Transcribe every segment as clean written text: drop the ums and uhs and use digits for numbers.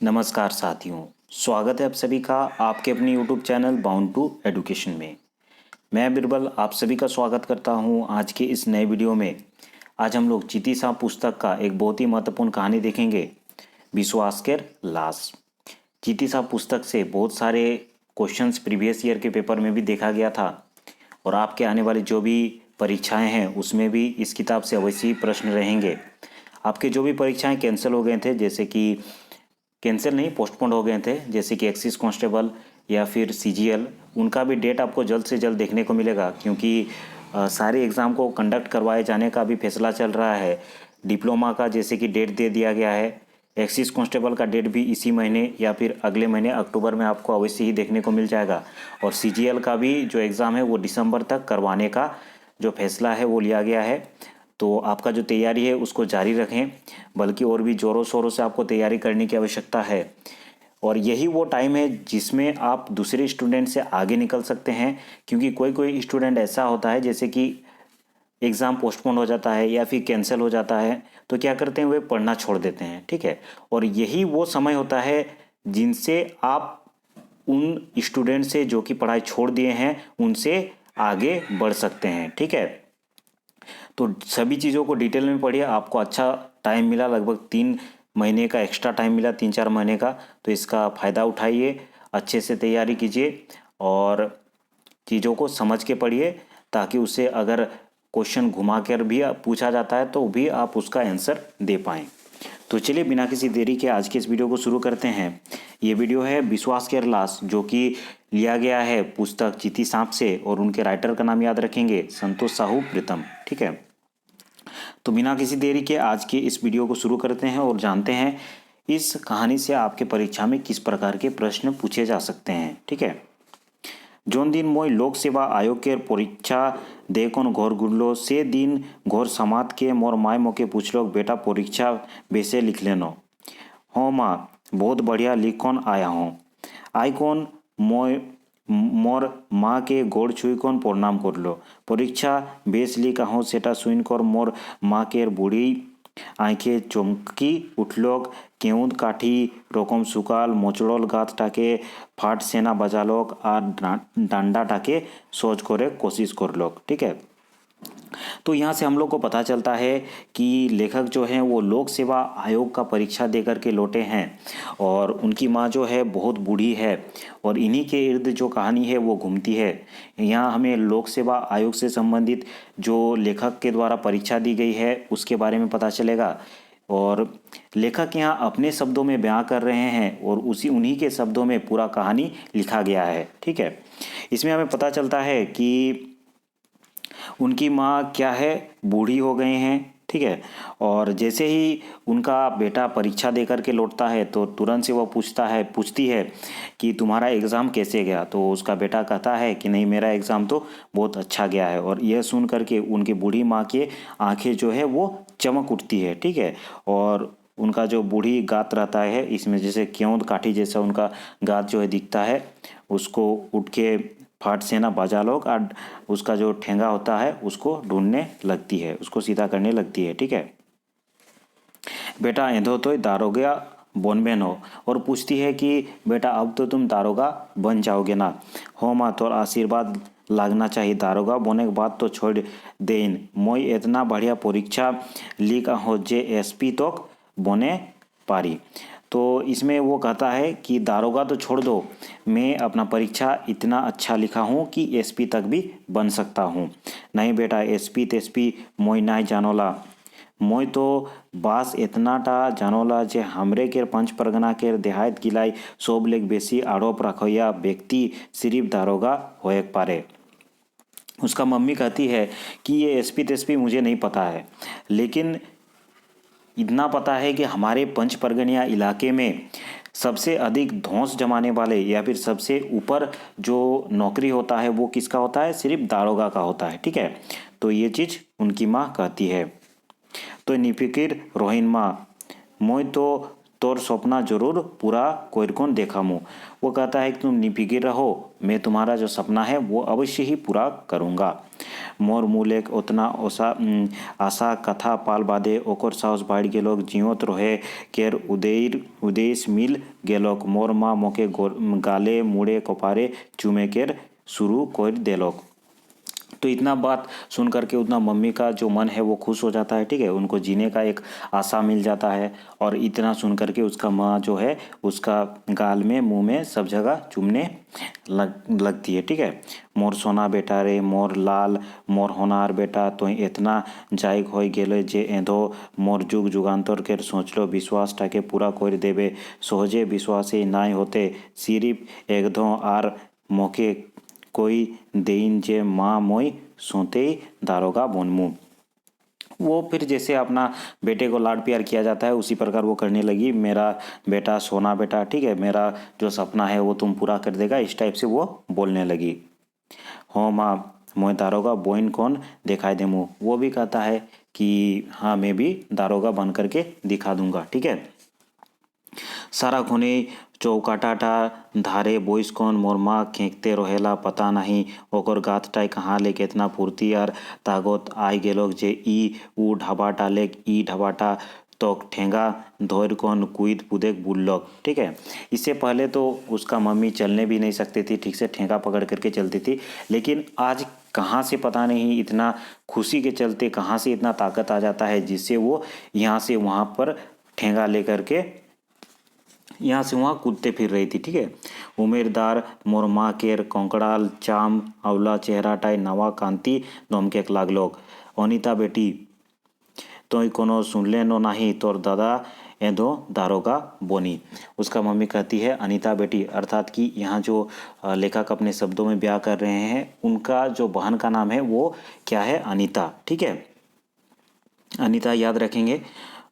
नमस्कार साथियों, स्वागत है आप सभी का आपके अपने YouTube channel bound to education में। मैं बिरबल आप सभी का स्वागत करता हूं आज के इस नए वीडियो में। आज हम लोग चींटी सांप पुस्तक का एक बहुत ही महत्वपूर्ण कहानी देखेंगे, विश्वास केर लाश। चींटी सांप पुस्तक से बहुत सारे क्वेश्चंस प्रीवियस ईयर के पेपर में भी देखा गया था और आपके आने वाली जो भी परीक्षाएँ हैं उसमें भी इस किताब से अवश्य ही प्रश्न रहेंगे। आपके जो भी परीक्षाएँ कैंसिल हो गए थे, जैसे कि कैंसिल नहीं पोस्टपोन हो गए थे, जैसे कि एक्सिस कांस्टेबल या फिर सीजीएल, उनका भी डेट आपको जल्द से जल्द देखने को मिलेगा, क्योंकि सारे एग्ज़ाम को कंडक्ट करवाए जाने का भी फैसला चल रहा है। डिप्लोमा का जैसे कि डेट दे दिया गया है, एक्सिस कांस्टेबल का डेट भी इसी महीने या फिर अगले महीने अक्टूबर में आपको अवश्य ही देखने को मिल जाएगा। और सीजीएल का भी जो एग्ज़ाम है वो दिसंबर तक करवाने का जो फैसला है वो लिया गया है। तो आपका जो तैयारी है उसको जारी रखें, बल्कि और भी ज़ोरों शोरों से आपको तैयारी करने की आवश्यकता है। और यही वो टाइम है जिसमें आप दूसरे स्टूडेंट से आगे निकल सकते हैं, क्योंकि कोई कोई स्टूडेंट ऐसा होता है जैसे कि एग्ज़ाम पोस्टपोन हो जाता है या फिर कैंसिल हो जाता है, तो क्या करते हैं वे पढ़ना छोड़ देते हैं, ठीक है। और यही वो समय होता है जिनसे आप उन स्टूडेंट से जो कि पढ़ाई छोड़ दिए हैं उनसे आगे बढ़ सकते हैं, ठीक है। तो सभी चीज़ों को डिटेल में पढ़िए। आपको अच्छा टाइम मिला, लगभग 3 महीने का एक्स्ट्रा टाइम मिला, 3-4 महीने का, तो इसका फ़ायदा उठाइए, अच्छे से तैयारी कीजिए और चीज़ों को समझ के पढ़िए, ताकि उससे अगर क्वेश्चन घुमा कर भी पूछा जाता है तो भी आप उसका आंसर दे पाएँ। तो चलिए बिना किसी देरी के आज के इस वीडियो को शुरू करते हैं। ये वीडियो है विश्वास केर लाश, जो कि लिया गया है पुस्तक चींटी सांप से, और उनके राइटर का नाम याद रखेंगे, संतोष साहू प्रीतम, ठीक है। तो बिना किसी देरी के आज के इस वीडियो को शुरू करते हैं और जानते हैं इस कहानी से आपके परीक्षा में किस प्रकार के प्रश्न पूछे जा सकते हैं, ठीक है। जोन दिन मोय लोक सेवा आयोग के परीक्षा देखन घर गुड़लो से दिन घर समात के मोर माय मोके पूछलो, बेटा परीक्षा बेसे लिख लेनो। हाँ माँ, बहुत बढ़िया लिखन आया हूँ। आई कौन मोय मोर माँ के गोड़ छुई कौन प्रणाम करलो। परीक्षा बेस लिखा हूँ सेटा सुन कर मोर माँ के बुढ़ी आँखे चमकी उठलोक, केउद काठी रकम सुकाल मोचड़ल गातटाके फाट सेना बजालोक और डांडाटाके सोच करे कोशिश करलोक, ठीक है। तो यहाँ से हम लोग को पता चलता है कि लेखक जो हैं वो लोक सेवा आयोग का परीक्षा देकर के लौटे हैं और उनकी माँ जो है बहुत बूढ़ी है और इन्हीं के इर्द जो कहानी है वो घूमती है। यहाँ हमें लोक सेवा आयोग से संबंधित जो लेखक के द्वारा परीक्षा दी गई है उसके बारे में पता चलेगा और लेखक यहाँ अपने शब्दों में बयां कर रहे हैं और उन्हीं के शब्दों में पूरा कहानी लिखा गया है, ठीक है। इसमें हमें पता चलता है कि उनकी माँ क्या है, बूढ़ी हो गए हैं, ठीक है। और जैसे ही उनका बेटा परीक्षा दे करके लौटता है तो तुरंत से वह पूछती है कि तुम्हारा एग्ज़ाम कैसे गया। तो उसका बेटा कहता है कि नहीं, मेरा एग्ज़ाम तो बहुत अच्छा गया है। और यह सुन करके उनकी बूढ़ी माँ की आंखें जो है वो चमक उठती है, ठीक है। और उनका जो बूढ़ी गात रहता है, इसमें जैसे केउद काठी जैसा उनका गात जो है दिखता है, उसको उठ के फाट सेना बजा लोग और उसका जो ठेंगा होता है उसको ढूंढने लगती है, उसको सीधा करने लगती है, ठीक है। बेटा एंधो तो दारोगा बनबे नो, और पूछती है कि बेटा अब तो तुम दारोगा बन जाओगे ना। हो माँ, तो आशीर्वाद लागना चाहिए, दारोगा बोने के बाद तो छोड़ देन। मोई इतना बढ़िया परीक्षा लिखा हो जे एसपी तक बने पारी। तो इसमें वो कहता है कि दारोगा तो छोड़ दो, मैं अपना परीक्षा इतना अच्छा लिखा हूँ कि एसपी तक भी बन सकता हूँ। नहीं बेटा, एसपी तेसपी मोई नहीं जानोला। मोई तो बास इतनाटा जानोला जे हमरे के पंच परगना के देहात गिलाई सब लेग बेसी आरोप रखोया व्यक्ति सिर्फ दारोगा होए पारे। उसका मम्मी कहती है कि ये एसपी तेसपी मुझे नहीं पता है, लेकिन इतना पता है कि हमारे पंच परगनिया इलाके में सबसे अधिक धौंस जमाने वाले या फिर सबसे ऊपर जो नौकरी होता है वो किसका होता है, सिर्फ दारोगा का होता है, ठीक है। तो ये चीज़ उनकी माँ कहती है। तो निफिकिर रोहिन माँ, मोय तो तोर सपना जरूर पूरा कोरकोन देखा मुँह। वो कहता है कि तुम निफिकिर रहो, मैं तुम्हारा जो सपना है वो अवश्य ही पूरा करूँगा। मोर मूलेक उतना ओसा आशा कथा पाल बादे ओकर साहस बढ़ गेलोक जियोत रहे केर उद्देश्य मिल गेलोक मोर माँ मोके गाले मुड़े कपारे चूमे केर शुरू कर देलोक। तो इतना बात सुन करके उतना मम्मी का जो मन है वो खुश हो जाता है, ठीक है, उनको जीने का एक आशा मिल जाता है। और इतना सुन करके उसका माँ जो है उसका गाल में मुंह में सब जगह चूमने लगती है, ठीक है। मोर सोना बेटा रे मोर लाल मोर होनार बेटा तो इतना जायक हो गेले जे एंधो मोर जुग जुगान्तर के सोचलो विश्वास टाके पूरा कर देवे सहजे विश्वासे नाय होते सिर्फ एकदो आर मोके कोई देइन जे माँ मोई सोते दारोगा बनमू। वो फिर जैसे अपना बेटे को लाड प्यार किया जाता है उसी प्रकार वो करने लगी, मेरा बेटा सोना बेटा, ठीक है, मेरा जो सपना है वो तुम पूरा कर देगा, इस टाइप से वो बोलने लगी। हाँ माँ मोय दारोगा बोइन कौन दिखाई दे मुँह, वो भी कहता है कि हाँ मैं भी दारोगा बन करके दिखा दूंगा, ठीक है। सारा खुने चौकाटाटा धारे बोइस कौन मोर माँ खेंकते रहेला पता नहीं ओकर गात टाई कहाँ ले केतना फुर्ती आर तागत आई गेलोक जे ई ऊ ढाबाटा लेक ई ढाबाटा तोक ठेंगा धोर कौन कुइद पुदेक बुल्लोक, ठीक है। इससे पहले तो उसका मम्मी चलने भी नहीं सकती थी, ठीक से ठेंगा पकड़ करके चलती थी, लेकिन आज कहाँ से पता नहीं इतना खुशी के चलते कहाँ से इतना ताकत आ जाता है जिससे वो यहाँ से वहाँ पर ठेंगा लेकर के यहाँ से वहाँ कूदते फिर रही थी, ठीक है। उमेरदार मोर माँ केर कोंकड़ाल चाम अवला चेहरा टाई नवा कांति धमकेक लागलोक। अनिता बेटी तो कोनो सुनले नो नहीं तोर दादा एंधो दारोगा बोनी। उसका मम्मी कहती है अनिता बेटी, अर्थात कि यहाँ जो लेखक अपने शब्दों में बयां कर रहे हैं उनका जो बहन का नाम है वो क्या है, अनिता, ठीक है। अनिता याद रखेंगे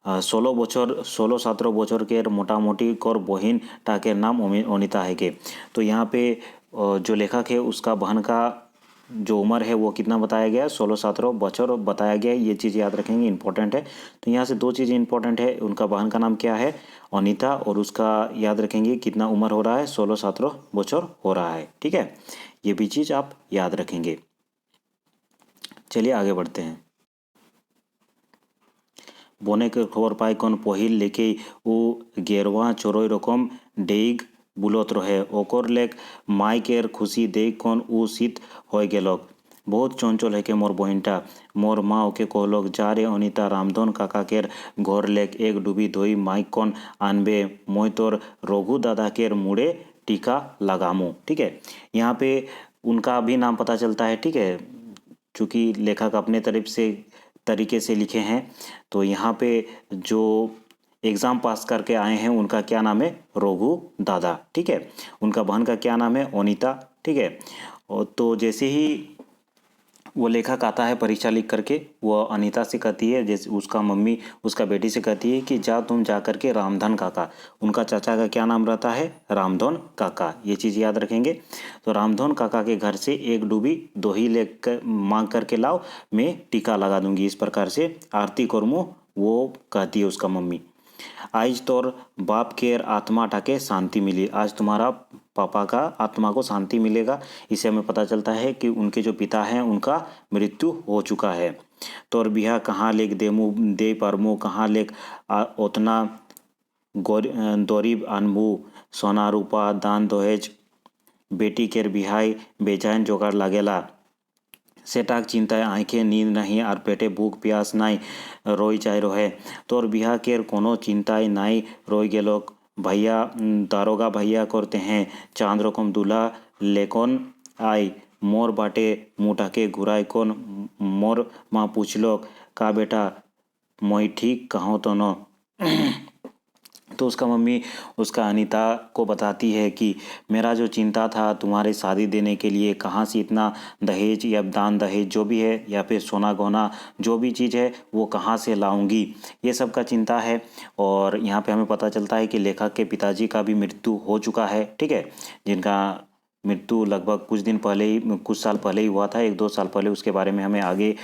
16-17 बचर के मोटामोटी कर बहिन टाके नाम अनिता है के। तो यहाँ पे जो लेखक है उसका बहन का जो उम्र है वो कितना बताया गया है, 16-17 बचर बताया गया है, ये चीज़ याद रखेंगे, इंपॉर्टेंट है। तो यहाँ से दो चीज़ें इंपॉर्टेंट है, उनका बहन का नाम क्या है, अनिता, और उसका याद रखेंगे कितना उम्र हो रहा है, 16-17 बचर हो रहा है, ठीक है। ये भी चीज़ आप याद रखेंगे। चलिए आगे बढ़ते हैं। बने के खबर पाई कौन पहिल लेके उ गेरवा चोरोई रकम डेग बुलत रहे ओकर लेक माई केर खुशी देख कौन उ शीत हो गेलक। बहुत चंचल है के मोर बहिनटा। मोर माँ ओके कहलक जा रे अनिता रामधन काका केर घर लेक एक डूबी धोई माई कौन आनबे मोय तोर रघु दादा केर मुड़े टीका लगामू, ठीक है। यहाँ पे उनका भी नाम पता चलता है, ठीक है, चूँकि लेखक अपने तरफ से तरीके से लिखे हैं। तो यहाँ पे जो एग्ज़ाम पास करके आए हैं उनका क्या नाम है, रघु दादा, ठीक है। उनका बहन का क्या नाम है, अनिता, ठीक है। और तो जैसे ही वो लेखक आता है परीक्षा लिख करके, वो अनीता से कहती है, जैसे उसका मम्मी उसका बेटी से कहती है कि जा तुम जा करके रामधन काका, उनका चाचा का क्या नाम रहता है, रामधन काका, ये चीज़ याद रखेंगे। तो रामधन काका के घर से एक डूबी दोही लेकर मांग करके लाओ, मैं टीका लगा दूंगी, इस प्रकार से आरती करमू, वो कहती है उसका मम्मी। आज तोर बाप के आत्मा टाके शांति मिली, आज तुम्हारा पापा का आत्मा को शांति मिलेगा। इससे हमें पता चलता है कि उनके जो पिता हैं उनका मृत्यु हो चुका है। तोर बिहा कहाँ लेक दे परमु कहाँ लेक उतना दौरीब अनबू सोना रूपा दान दहेज बेटी केर बिहाई बेजान जोगाड़ लागेला। सेटाक चिंताय आँखें नींद नहीं और पेटे भूख प्यास नाई रोई चाय रोहे। तोर बिहा केर कोनो चिंताय नाई रोई गेलोक। भैया दारोगा भैया करते हैं चांद रकम दूल्हा लेकोन आई मोर बाटे मुटाके घुराई कौन। मोर माँ पूछलोक का बेटा मोई ठीक कहो तो न। तो उसका मम्मी उसका अनीता को बताती है कि मेरा जो चिंता था तुम्हारे शादी देने के लिए, कहाँ से इतना दहेज या दान दहेज जो भी है या फिर सोना गहना जो भी चीज़ है वो कहाँ से लाऊंगी, ये सब का चिंता है। और यहाँ पे हमें पता चलता है कि लेखक के पिताजी का भी मृत्यु हो चुका है, ठीक है, जिनका मृत्यु लगभग कुछ साल पहले ही हुआ था, 1-2 साल पहले। उसके बारे में हमें आगे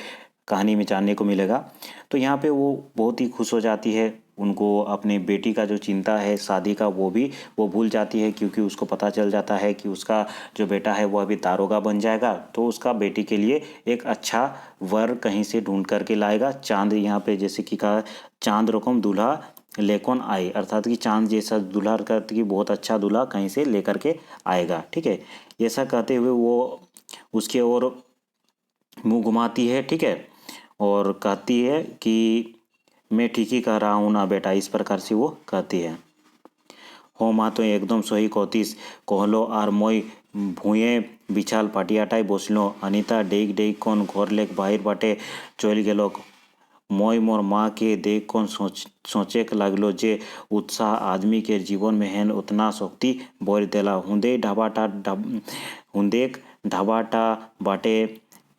कहानी में जानने को मिलेगा। तो यहाँ पे वो बहुत ही खुश हो जाती है उनको अपने बेटी का जो चिंता है शादी का वो भूल जाती है, क्योंकि उसको पता चल जाता है कि उसका जो बेटा है वो अभी दारोगा बन जाएगा, तो उसका बेटी के लिए एक अच्छा वर कहीं से ढूंढ करके लाएगा। चांद यहाँ पे जैसे कि कहा, चांद रकम दूल्हा लेकन आए, अर्थात कि चांद जैसा दूल्हा, अर्थात कि बहुत अच्छा दूल्हा कहीं से लेकर के आएगा। ठीक है, ऐसा कहते हुए वो उसके ओर मुंह घुमाती है। ठीक है, और कहती है कि मैं ठीक ही कह रहा हूँ ना बेटा, इस प्रकार से वो कहती है। हो माँ तो एकदम सही कहतीस, कहलो আর মই ভুঁয়ে বিছাল পাটিয়াটায় বসলো। अनीता डेग डेग कोन घर लेक बाहिर बाटे चल गेलो। মই मोर माँ के देख कौन सोचेक लागलो जे उत्साह आदमी के जीवन में हेन उतना शक्ति बोर देला। हुंदेक ढाबाटा बाटे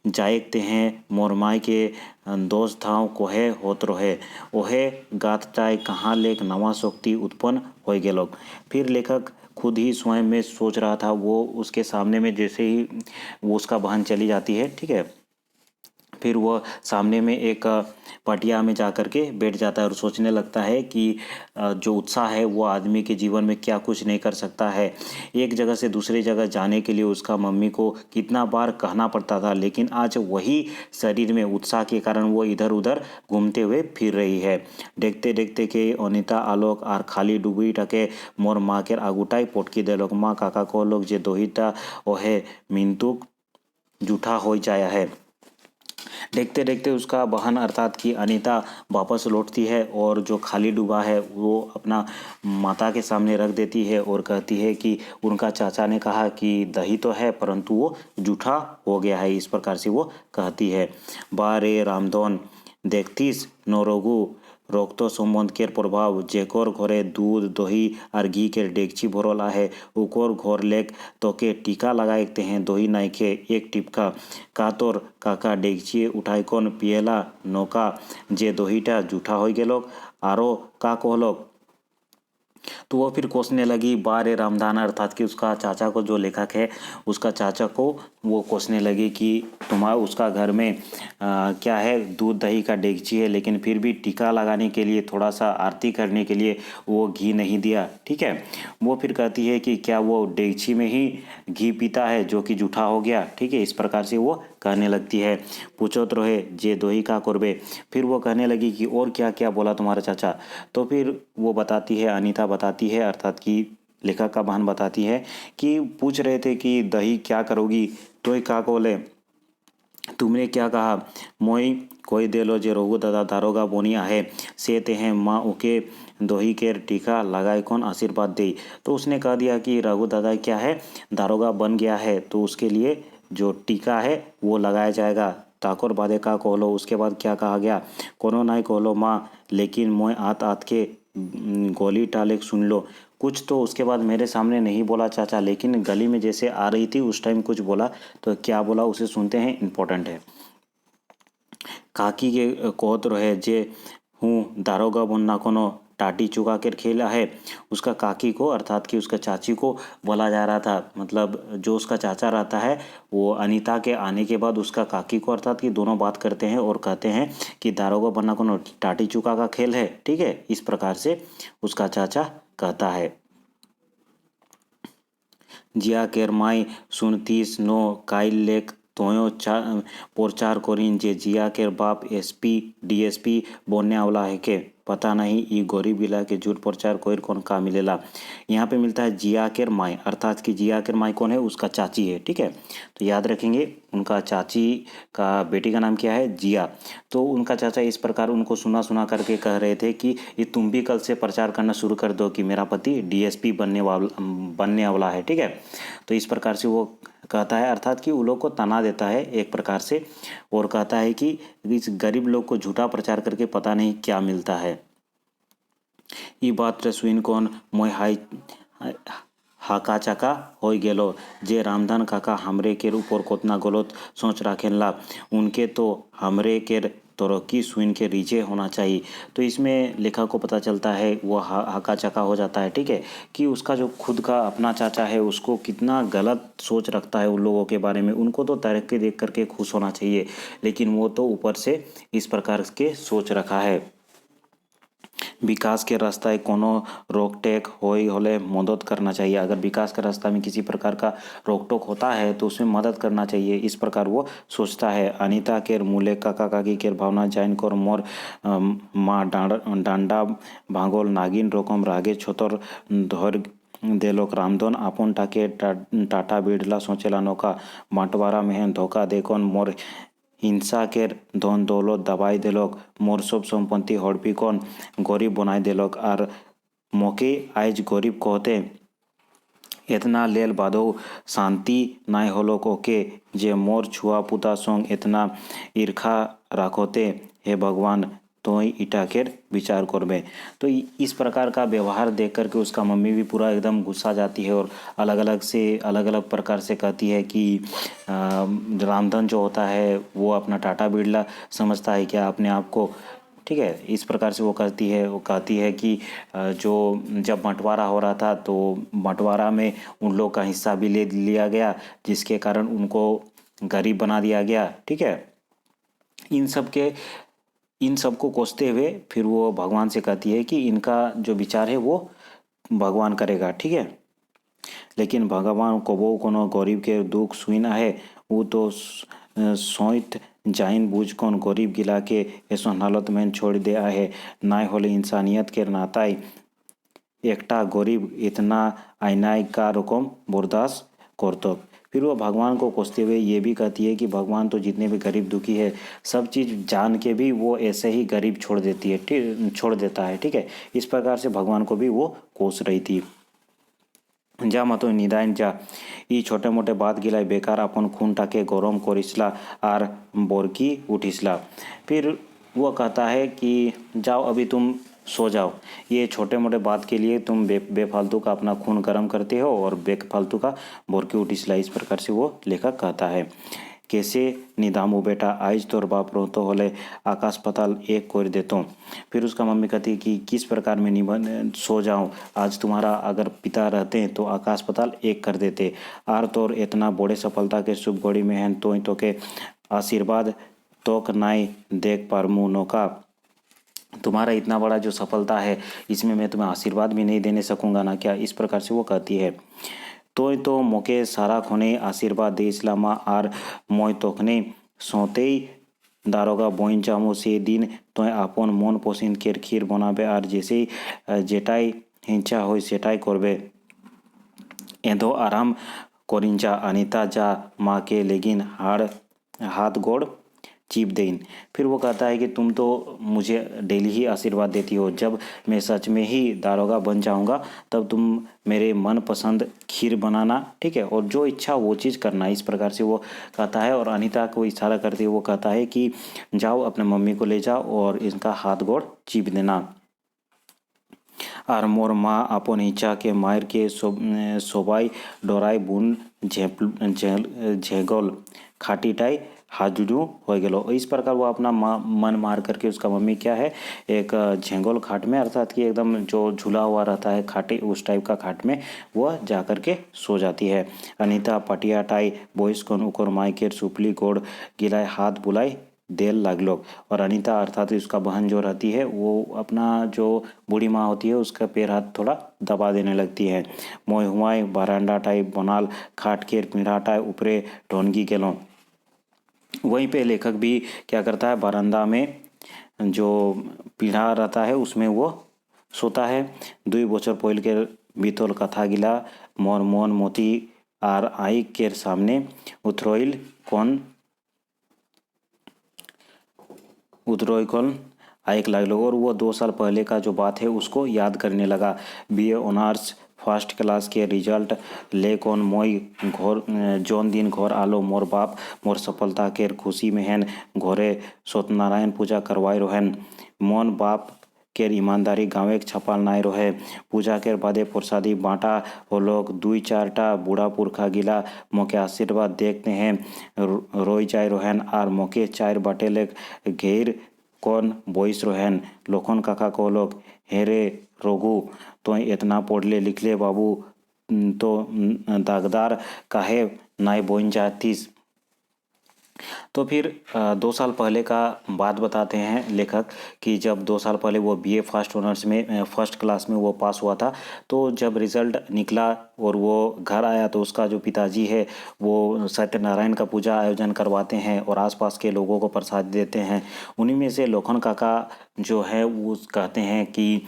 जायक तेहें मोर माय के दोस्त धाव कोहे होत रहे, ओहे गातटाय कहाँ लेक नवा शक्ति उत्पन्न हो गेलोग। फिर लेखक खुद ही स्वयं में सोच रहा था, वो उसके सामने में जैसे ही वो उसका बहन चली जाती है, ठीक है, फिर वह सामने में एक पटिया में जा कर के बैठ जाता है और सोचने लगता है कि जो उत्साह है वो आदमी के जीवन में क्या कुछ नहीं कर सकता है। एक जगह से दूसरी जगह जाने के लिए उसका मम्मी को कितना बार कहना पड़ता था, लेकिन आज वही शरीर में उत्साह के कारण वो इधर उधर घूमते हुए फिर रही है। देखते देखते के अनिता आलोक और खाली डुबी टके मोर माँ के आगुटाई पटकी देलोक। माँ काका को लोग जे दोहिता ओहे मिंतुक जूठा हो जाया है। देखते देखते उसका बहन अर्थात कि अनीता वापस लौटती है और जो खाली डूबा है वो अपना माता के सामने रख देती है और कहती है कि उनका चाचा ने कहा कि दही तो है परंतु वो जूठा हो गया है, इस प्रकार से वो कहती है। बारे रामधन देखतीस नौरगु रक्त सम्बन्ध के प्रभाव जेकर घरे दूध दही और घी के डेगची भरल आहे उकर घर लेक तोके टीका लगाते हैं दही नाइखे एक टिपका का तोर काका डेगची उठाई कौन पियला नौका जे दहीटा जूठा हो गेलोग आरो का कहलोग। तो वो फिर कोसने लगी बारे रामधान, अर्थात कि उसका चाचा को, जो लेखक है उसका चाचा को वो कोसने लगी कि तुम्हारा उसका घर में क्या है, दूध दही का डेगची है, लेकिन फिर भी टीका लगाने के लिए, थोड़ा सा आरती करने के लिए वो घी नहीं दिया। ठीक है, वो फिर कहती है कि क्या वो डेगची में ही घी पीता है जो कि जूठा हो गया। ठीक है, इस प्रकार से वो कहने लगती है। पूछो तो रहे जे दोही का करबे। फिर वो कहने लगी कि और क्या क्या बोला तुम्हारा चाचा। तो फिर वो बताती है, अनीता बताती है, अर्थात कि लेखक का बहन बताती है कि पूछ रहे थे कि दही क्या करोगी, तो का बोले तुमने क्या कहा, मोई कोई देलो जे रघु दादा दारोगा बोनी आहे से ते हैं माँ उके दोही के टीका लगाए कौन आशीर्वाद दे। तो उसने कह दिया कि रघु दादा क्या है, दारोगा बन गया है, तो उसके लिए जो टीका है वो लगाया जाएगा। ताकोर बादे का कहलो, उसके बाद क्या कहा गया, कोनो नाई कहलो माँ, लेकिन मोय आत आत के गोली टालेक सुन लो। कुछ तो उसके बाद मेरे सामने नहीं बोला चाचा, लेकिन गली में जैसे आ रही थी उस टाइम कुछ बोला। तो क्या बोला उसे सुनते हैं, इम्पोर्टेंट है। काकी के कहत रहे जे हूँ दारोगा बनना कोनो टाटी चुका कर खेला है। उसका काकी को, अर्थात कि उसका चाची को बोला जा रहा था, मतलब जो उसका चाचा रहता है वो अनीता के आने के बाद उसका काकी को, अर्थात कि दोनों बात करते हैं और कहते हैं कि दारोगा बनना कोनो टाटी चुका का खेल है। ठीक है, इस प्रकार से उसका चाचा कहता है। जिया केर माई सुनतीस नो काइल लेक तोयो प्रचार करीन जे जिया केर बाप एसपी डीएसपी बनने वाला है के पता नहीं ई गरीब इला के झूठ प्रचार कोई कौन का मिलेला। यहाँ पे मिलता है जिया केर माई, अर्थात कि जिया केर माई कौन है, उसका चाची है। ठीक है, तो याद रखेंगे उनका चाची का बेटी का नाम क्या है, जिया। तो उनका चाचा इस प्रकार उनको सुना सुना करके कह रहे थे कि ये तुम भी कल से प्रचार करना शुरू कर दो कि मेरा पति डीएसपी बनने वाला है। ठीक है, तो इस प्रकार से वो कहता है, अर्थात कि वो लोग को तना देता है एक प्रकार से, और कहता है कि इस गरीब लोग को झूठा प्रचार करके पता नहीं क्या मिलता है। ई बात रे सुइन कौन मोय हाका चाका हो गेलो जे रामधन काका हमरे केर ऊपर कोतना गलत सोच राखेला, उनके तो हमरे केर तरक्की सुइन के रीझे होना चाहिए। तो इसमें लेखक को पता चलता है, वो हाका चका हो जाता है। ठीक है, कि उसका जो खुद का अपना चाचा है उसको कितना गलत सोच रखता है उन लोगों के बारे में। उनको तो तरक्की देख करके खुश होना चाहिए, लेकिन वो तो ऊपर से इस प्रकार के सोच रखा है। विकास के रास्ताয় कोनो रोक-टेक होई होले मदद करना चाहिए। अगर विकास के रास्ता में किसी प्रकार का रोक-टोक होता है तो उसमें मदद करना चाहिए, इस प्रकार वो सोचता है। अनीता केर मूले काका काकी केर भावना जाइन कर मोर माँ डांडा भांगल नागिन रकम रागे छतर धर देलोक रामधन आपन टाके टाटा बिड़ला सोचेला नौका बांटवारा में धोखा देखन मोर हिंसा केर धन दौलत दबाई देलक मोर सब सम्पत्ति हड़पिकन गरीब बनाई देलक आर मोके आइज गरीब कहते एतना लेल बादो शांति नाय होलक ओके जे मोर छुआ पुता संग एतना ईर्खा राखोते। हे भगवान तो ईटा केर विचार करबे। तो इस प्रकार का व्यवहार देख करके उसका मम्मी भी पूरा एकदम गुस्सा जाती है और अलग अलग प्रकार से कहती है कि रामधन जो होता है वो अपना टाटा बिरला समझता है क्या अपने आप को, ठीक है। इस प्रकार से वो कहती है कि जो जब बंटवारा हो रहा था तो बंटवारा में उन लोग का हिस्सा भी ले लिया गया जिसके कारण उनको गरीब बना दिया गया, ठीक है। इन सब को कोसते हुए फिर वो भगवान से कहती है कि इनका जो विचार है वो भगवान करेगा, ठीक है। लेकिन भगवान को वो कोनो गरीब के दुख सुइन आहे वो तो सोइत जाइन बूझ कौन गरीब गिला के ऐसा हालत में छोड़ दे आहे नाय होले इंसानियत के नाताय एकटा गरीब इतना आईनाय का रकम बर्दाश्त करतो। फिर वो भगवान को कोसते हुए ये भी कहती है कि भगवान तो जितने भी गरीब दुखी है सब चीज़ जान के भी वो ऐसे ही गरीब छोड़ देती है, ठीक छोड़ देता है, ठीक है। इस प्रकार से भगवान को भी वो कोस रही थी। जा मतो निदान जा ई छोटे मोटे बात गिलाई बेकार अपन खून टाके गरम करिसला आर बोरकी उठिसला। फिर वो कहता है कि जाओ अभी तुम सो जाओ, ये छोटे मोटे बात के लिए तुम बेफालतू का अपना खून गर्म करते हो और बेफालतू का बोरकी उठिसला, इस प्रकार से वो लेखक कहता है। कैसे निदामू बेटा आइज तोर बाप रोतो होले आकाश पाताल एक कर देतो। फिर उसका मम्मी कहती है कि किस प्रकार में निबंध सो जाऊं, आज तुम्हारा अगर पिता रहते तो आकाश पाताल एक कर देते। आर तोर इतना बड़े सफलता के शुभ घड़ी में हैं तो के आशीर्वाद तोक नाई देख पारमू नौका। तुम्हारा इतना बड़ा जो सफलता है इसमें मैं तुम्हें आशीर्वाद भी नहीं देने सकूंगा ना क्या, इस प्रकार से वो कहती है। तो मोके सारा खोने आशीर्वाद दे इस्लामा आर मोय तोखने सोतेई दारोगा बोइन चामो से दिन तो आपन मन पसंद केर खीर बनाबे आर जैसे जेटाई हिंचा हो सेटाई करबे एंधो आराम करिंचा अनीता जा माँ के लेकिन हाथ गोड़ चीप देन। फिर वो कहता है कि तुम तो मुझे डेली ही आशीर्वाद देती हो, जब मैं सच में ही दारोगा बन जाऊंगा तब तुम मेरे मनपसंद खीर बनाना, ठीक है, और जो इच्छा वो चीज़ करना, इस प्रकार से वो कहता है। और अनीता को इशारा करते हुए वो कहता है कि जाओ अपने मम्मी को ले जाओ और इनका हाथ गोड़ चीप देना। আর মোর মা আপন ইচ্ছাকে মায়েরকে সবাই ডরায় বুন झेगल खाटीटाई हाजुडू हो गलो। इस प्रकार वो अपना मन मार करके उसका मम्मी क्या है एक झेंगोल खाट में अर्थात कि एकदम जो झूला हुआ रहता है खाटे उस टाइप का खाट में वह जा करके सो जाती है। अनीता पटियाटाई बोइस कौन उकर माइकेर सुपली गोड़ गिलाए हाथ बुलाई देल लागलोग। और अनीता अर्थात उसका बहन जो रहती है वो अपना जो बूढ़ी माँ होती है उसका पैर हाथ थोड़ा दबा देने लगती है। मोय हुआई बारांडा टाइप बनाल खाट केर पीढ़ा टाइप ऊपरे ढोनगी गेलों। वहीं पे लेखक भी क्या करता है बारांदा में जो पीढ़ा रहता है उसमें वो सोता है। 2 बछर पहल के बीतल कथा गिला मोर मन मोती आर आई केर सामने उतरोइल आइक लागलो और वो 2 साल पहले का जो बात है उसको याद करने लगा। बीए ऑनर्स फर्स्ट क्लास के रिजल्ट ले कौन मोई घर जौन दिन घर आलो मोर बाप मोर सफलता केर खुशी में हैन घरे सत्यनारायण पूजा करवाई रोहन। मोन बाप केर ईमानदारी गाँव छपाल नाय रहे। पूजा केर बादे प्रसादी बाँटा हो लोग 2-4टा बूढ़ा पुरखा गिला मोके आशीर्वाद देखते हैं रोई जाय रोहन आर मोके 4 बाटेले घेर कौन बोइस रोहन। लोखन काका को लोग हेरे रोगू तो इतना पढ़ले लिखले बाबू तो दागदार काहे नाय बोइन जातीस। तो फिर 2 साल पहले का बात बताते हैं लेखक कि जब 2 साल पहले वो बीए फर्स्ट ऑनर्स में फर्स्ट क्लास में वो पास हुआ था। तो जब रिज़ल्ट निकला और वो घर आया तो उसका जो पिताजी है वो सत्यनारायण का पूजा आयोजन करवाते हैं और आसपास के लोगों को प्रसाद देते हैं। उन्हीं में से लोखन काका जो है वो कहते हैं कि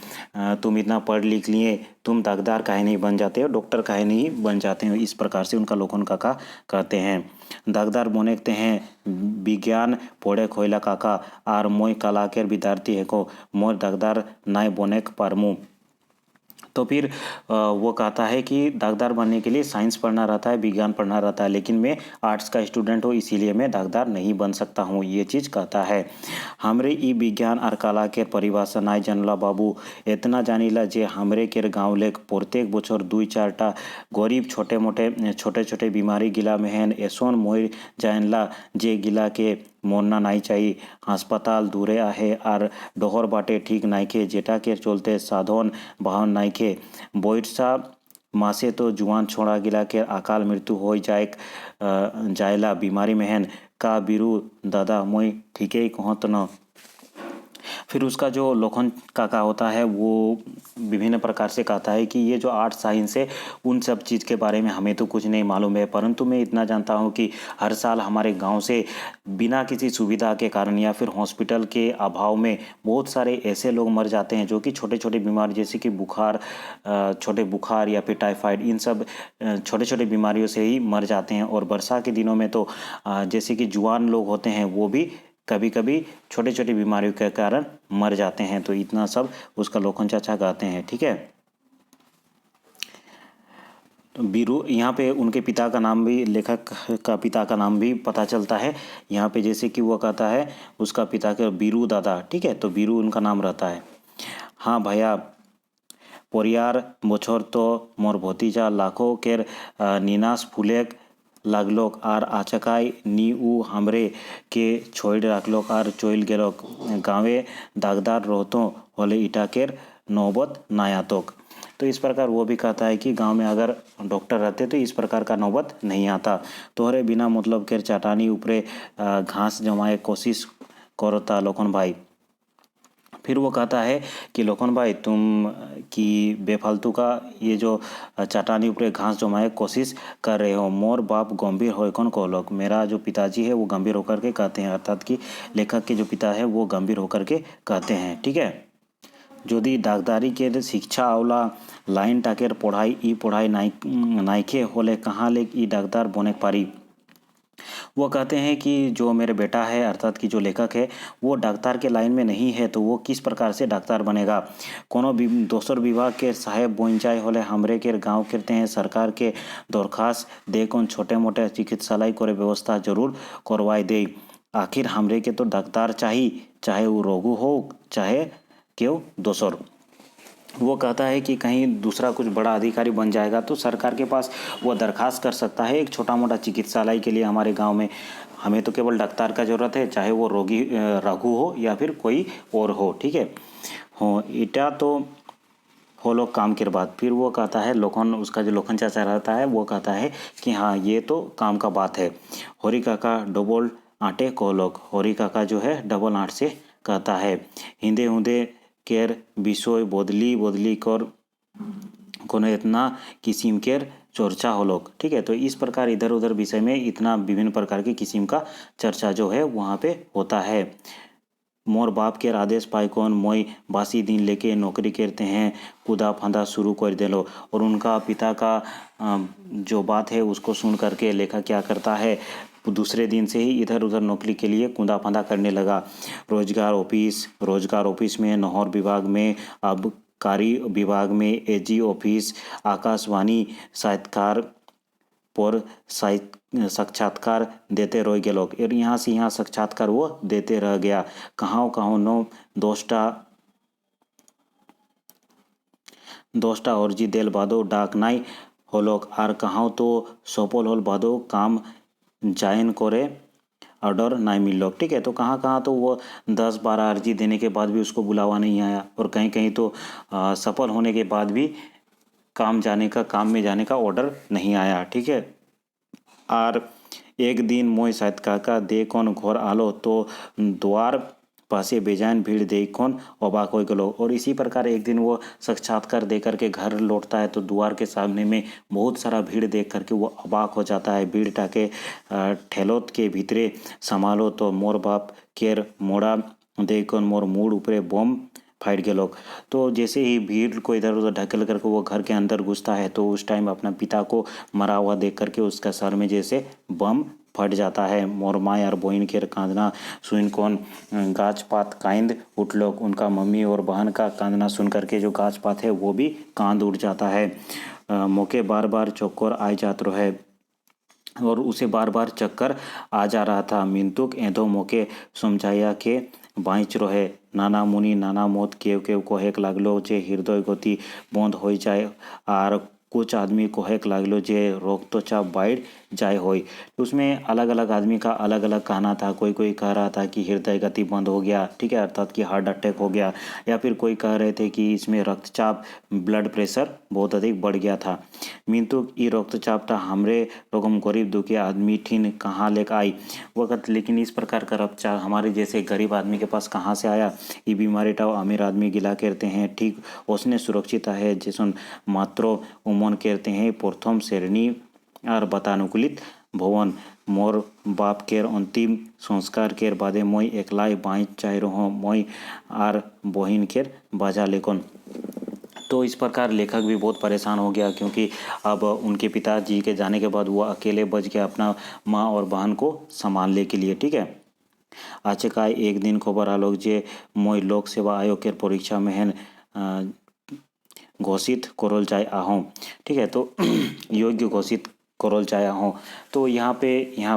तुम इतना पढ़ लिख लिए, तुम दागदार काहे नहीं बन जाते हो, डॉक्टर काहे नहीं बन जाते हो। इस प्रकार से उनका लोखन काका कहते हैं। दागदार बोनेकते हैं विज्ञान पढ़े खोयला काका आर मोय कलाकेर विद्यार्थी है को मोर दागदार नाय बोनेक पारमु। तो फिर वो कहता है कि दागदार बनने के लिए साइंस पढ़ना रहता है, विज्ञान पढ़ना रहता है, लेकिन मैं आर्ट्स का स्टूडेंट हूँ इसीलिए मैं दागदार नहीं बन सकता हूँ, ये चीज़ कहता है। हमरे ई विज्ञान और कला के परिभाषा नाय जानला बाबू, इतना जानिला जे हमरे केर गाँव लेक प्रत्येक बछर 2-4टा गरीब छोटे छोटे बीमारी गिला मेहन एसोन मोर जानला जे गिला के मरना नाई चाहिए। हास्पाताल दूरे आहे और डोहर बाटे ठीक नाइखे जेटा के चलते साधन वाहन नाइखे। बइरसा मासे तो जुआन छोड़ा गिला के अकाल मृत्यु हो जायला बीमारी मेहन का बिरु दादा मोय ठीके ही कहत न। फिर उसका जो लोखन काका होता है वो विभिन्न प्रकार से कहता है कि ये जो आर्ट साइंस है उन सब चीज़ के बारे में हमें तो कुछ नहीं मालूम है, परंतु मैं इतना जानता हूँ कि हर साल हमारे गांव से बिना किसी सुविधा के कारण या फिर हॉस्पिटल के अभाव में बहुत सारे ऐसे लोग मर जाते हैं जो कि छोटे छोटे बीमारी जैसे कि छोटे बुखार या फिर टाइफाइड, इन सब छोटे छोटे बीमारियों से ही मर जाते हैं। और वर्षा के दिनों में तो जैसे कि जुआन लोग होते हैं वो भी कभी कभी छोटे छोटे बीमारियों के कारण मर जाते हैं। तो इतना सब उसका लोखन चाचा कहते हैं, ठीक है। बीरू यहाँ पे उनके पिता का नाम भी, लेखक का पिता का नाम भी पता चलता है यहाँ पे, जैसे कि वो कहता है उसका पिता के बीरू दादा, ठीक है, तो बीरू उनका नाम रहता है। हाँ भैया परियार बछर तो मोर भतीजा लाखों केर निनास फुलेक लागलोक आर आचकाय नी उ हमरे के छोड़ राखलोक आर चोइल गेलोक गाँवे दागदार रहतो होले इटाकेर नौबत नायातोक। तो इस प्रकार वो भी कहता है कि गांव में अगर डॉक्टर रहते तो इस प्रकार का नौबत नहीं आता। तोहरे बिना मतलब के चटानी ऊपरे घास जमाए कोशिश करता लोखन भाई। फिर वो कहता है कि लोखन भाई तुम कि बेफालतू का ये जो चटानी ऊपर घास जमाए कोशिश कर रहे हो, मोर बाप गंभीर हो कौन कहलोक। मेरा जो पिताजी है वो गंभीर होकर के कहते हैं, अर्थात कि लेखक के जो पिता है वो गंभीर होकर के कहते हैं, ठीक है। যদি ডাক্তারি के शिक्षा आउला लाइन टाकेर पढ़ाई नाइखे होले कहाँ ले ई डाक्तार बने पारी। वो कहते हैं कि जो मेरे बेटा है अर्थात कि जो लेखक है वो डॉक्टर के लाइन में नहीं है तो वो किस प्रकार से डॉक्टर बनेगा। कोनो भी दोसर विभाग के साहेब बन जाए होले हमरे के गाँव करते हैं सरकार के दरखास्त दे कौन छोटे मोटे चिकित्सालय करे व्यवस्था जरूर करवाए दे। आखिर हमरे के तो डॉक्टर चाहिए, चाहे वो रोगू हो चाहे क्यों दोसर। वो कहता है कि कहीं दूसरा कुछ बड़ा अधिकारी बन जाएगा तो सरकार के पास वो दरखास्त कर सकता है एक छोटा मोटा चिकित्सालय के लिए हमारे गांव में, हमें तो केवल डॉक्टर का ज़रूरत है, चाहे वो रोगी रघु हो या फिर कोई और हो, ठीक है। हो इटा तो हो लोग काम के बाद। फिर वो कहता है लोखन, उसका जो लोखन चाचा रहता है वो कहता है कि हाँ ये तो काम का बात है। होरी काका डबल आटे को लोग, होरी काका जो है डबल आट से कहता है। हिंदे हुंदे केर विषय बदली बदली कर कोनो इतना किस्म केर चर्चा हो लोग, ठीक है। तो इस प्रकार इधर उधर विषय में इतना विभिन्न प्रकार की किस्म का चर्चा जो है वहाँ पे होता है। मोर बाप के आदेश पाई कौन मोई बासी दिन लेके नौकरी करते हैं कूदा फंदा शुरू कर दे लो। और उनका पिता का जो बात है उसको सुन करके लेखक क्या करता है दूसरे दिन से ही इधर उधर नौकरी के लिए कूदा फंदा करने लगा। रोजगार ऑफिस में, नहर विभाग में, आबकारी विभाग में, एजी ऑफिस, आकाशवाणी साहित्यकार पर साक्षात्कार देते रह गए लोग। और यहाँ से यहाँ साक्षात्कार वो देते रह गया। कहाँ कहाँ नो दोस्टा अर्जी देल बादो डाक नाई होलोक आर कहाँ तो सफल होल बादो काम जायन करे ऑर्डर नहीं मिल लो, ठीक है। तो कहाँ कहाँ तो वो 10-12 अर्जी देने के बाद भी उसको बुलावा नहीं आया और कहीं कहीं तो सफल होने के बाद भी काम में जाने का ऑर्डर नहीं आया, ठीक है। और एक दिन मोय साथ काका देखन घर आलो तो द्वार पासे बेजान भीड़ देखन अबाक हो गलो। और इसी प्रकार एक दिन वो साक्षात्कार दे करके घर लौटता है तो द्वार के सामने में बहुत सारा भीड़ देख करके वो अबाक हो जाता है। भीड़ टाके ठेलोत के भीतरे संभालो तो मोर बाप केर मोड़ा देखन मोर मूड ऊपरे बम फाइट गेलो। तो जैसे ही भीड़ को इधर उधर ढकेल करके वो घर के अंदर घुसता है तो उस टाइम अपना पिता को मरा हुआ देख करके उसका सर में जैसे बम फट जाता है। मोर माँ और बहन के कांदना सुन कौन गाछ पात कांद उठलो। उनका मम्मी और बहन का कांदना सुन करके जो गाछ पात है वो भी कांद उठ जाता है। मौके बार बार चक्कर आ जात रहे और उसे बार बार चक्कर आ जा रहा था। मिंतुक एंधो मौके समझाया के बाँच रहे नाना मुनि नाना मोत केव केव कहेक लागलो जे हृदय गति बंद हो जाए और कुछ आदमी कहेक लागलो जे रक्तचाप बढ़ जाए होय। उसमें अलग अलग आदमी का अलग अलग कहना था। कोई कोई कह रहा था कि हृदय गति बंद हो गया, ठीक है, अर्थात कि हार्ट अटैक हो गया, या फिर कोई कह रहे थे कि इसमें रक्तचाप ब्लड प्रेशर बहुत अधिक बढ़ गया था। मिंतु ई रक्तचाप था हमरे रकम गरीब दुखी आदमी ठीन कहाँ लेकर आई वक्त, लेकिन इस प्रकार का रक्तचाप हमारे जैसे गरीब आदमी के पास कहाँ से आया। ये बीमारी टाव अमीर आदमी गिला करते हैं, ठीक उसने सुरक्षित है जैसन मात्र उमन कहते हैं प्रथम श्रेणी और बतानुकूलित भवन। मोर बाप केर अंतिम संस्कार केर बादे मोई एकलाई बाँच चाह रहो मोई आर बहिन केर बाजा लेकन। तो इस प्रकार लेखक भी बहुत परेशान हो गया क्योंकि अब उनके पिताजी के जाने के बाद वो अकेले बच गया अपना माँ और बहन को संभालने के लिए, ठीक है। आचेकाय एक दिन खबर आलोक जे मोई लोक सेवा आयोग के परीक्षा में घोषित करल जाए आहो, ठीक है। तो योग्य घोषित करल जाए आहो। तो यहाँ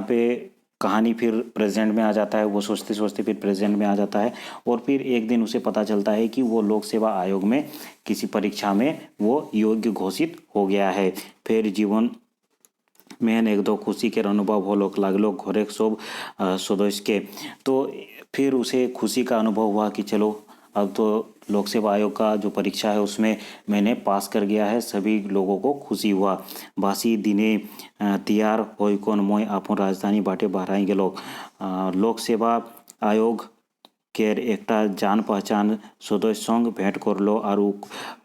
पे कहानी फिर प्रेजेंट में आ जाता है। वो सोचते सोचते फिर प्रेजेंट में आ जाता है और फिर एक दिन उसे पता चलता है कि वो लोक सेवा आयोग में किसी परीक्षा में वो योग्य घोषित हो गया है। फिर जीवन में एक दो खुशी के अनुभव हो लागलो घरे सब सदस्य के। तो फिर उसे खुशी का अनुभव हुआ कि चलो अब तो लोक सेवा आयोग का जो परीक्षा है उसमें मैंने पास कर गया है। सभी लोगों को खुशी हुआ। बासी दिने तैयार होई कौन मोय अपन राजधानी बाटे बहराई गेलो। लोक सेवा आयोग केर एकटा जान पहचान सदस्य संग भेंट करलो और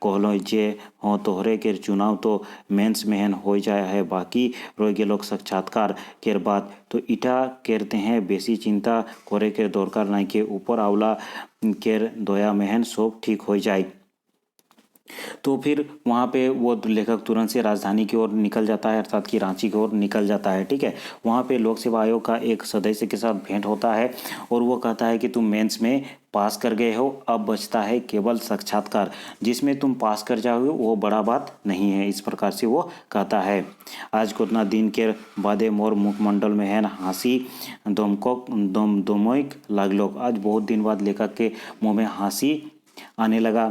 कहलो जे हाँ तोहरे केर चुनाव तो मेंस मेहन हो जाए है, बाकी रह गेलो साक्षात्कार केर बात। तो इटा कहते हैं बेसी चिंता करे के दरकार नहीं के ऊपर आवला केर दया मेहन सब ठीक हो जाए। तो फिर वहाँ पे वो लेखक तुरंत से राजधानी की ओर निकल जाता है, अर्थात कि रांची की ओर निकल जाता है, ठीक है। वहाँ पे लोक सेवा आयोग का एक सदस्य के साथ भेंट होता है और वो कहता है कि तुम मेंस में पास कर गए हो, अब बचता है केवल साक्षात्कार, जिसमें तुम पास कर जाओगे वो बड़ा बात नहीं है। इस प्रकार से वो कहता है। आज कितना दिन के बादे मोर मुखमंडल में है हंसी दमोइक लागलो। आज बहुत दिन बाद लेखक के मुँह में हंसी आने लगा।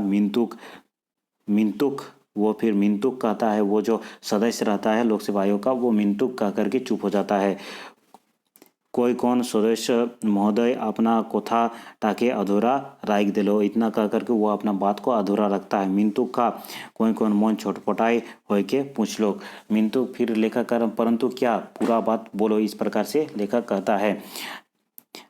मिंतुक वो फिर मिंतुक कहता है, वो जो सदस्य रहता है लोक सेवा आयोग का वो मिंतुक कह करके चुप हो जाता है। कोई कौन सदस्य महोदय अपना कोथा टाके अधूरा राख दिलो, इतना कह करके वो अपना बात को अधूरा रखता है। मिंतुक का कोई कौन मन छटपटाए हो के पूछ लो। मिंतुक फिर लेखक कर परंतु क्या पूरा बात बोलो, इस प्रकार से लेखक कहता है।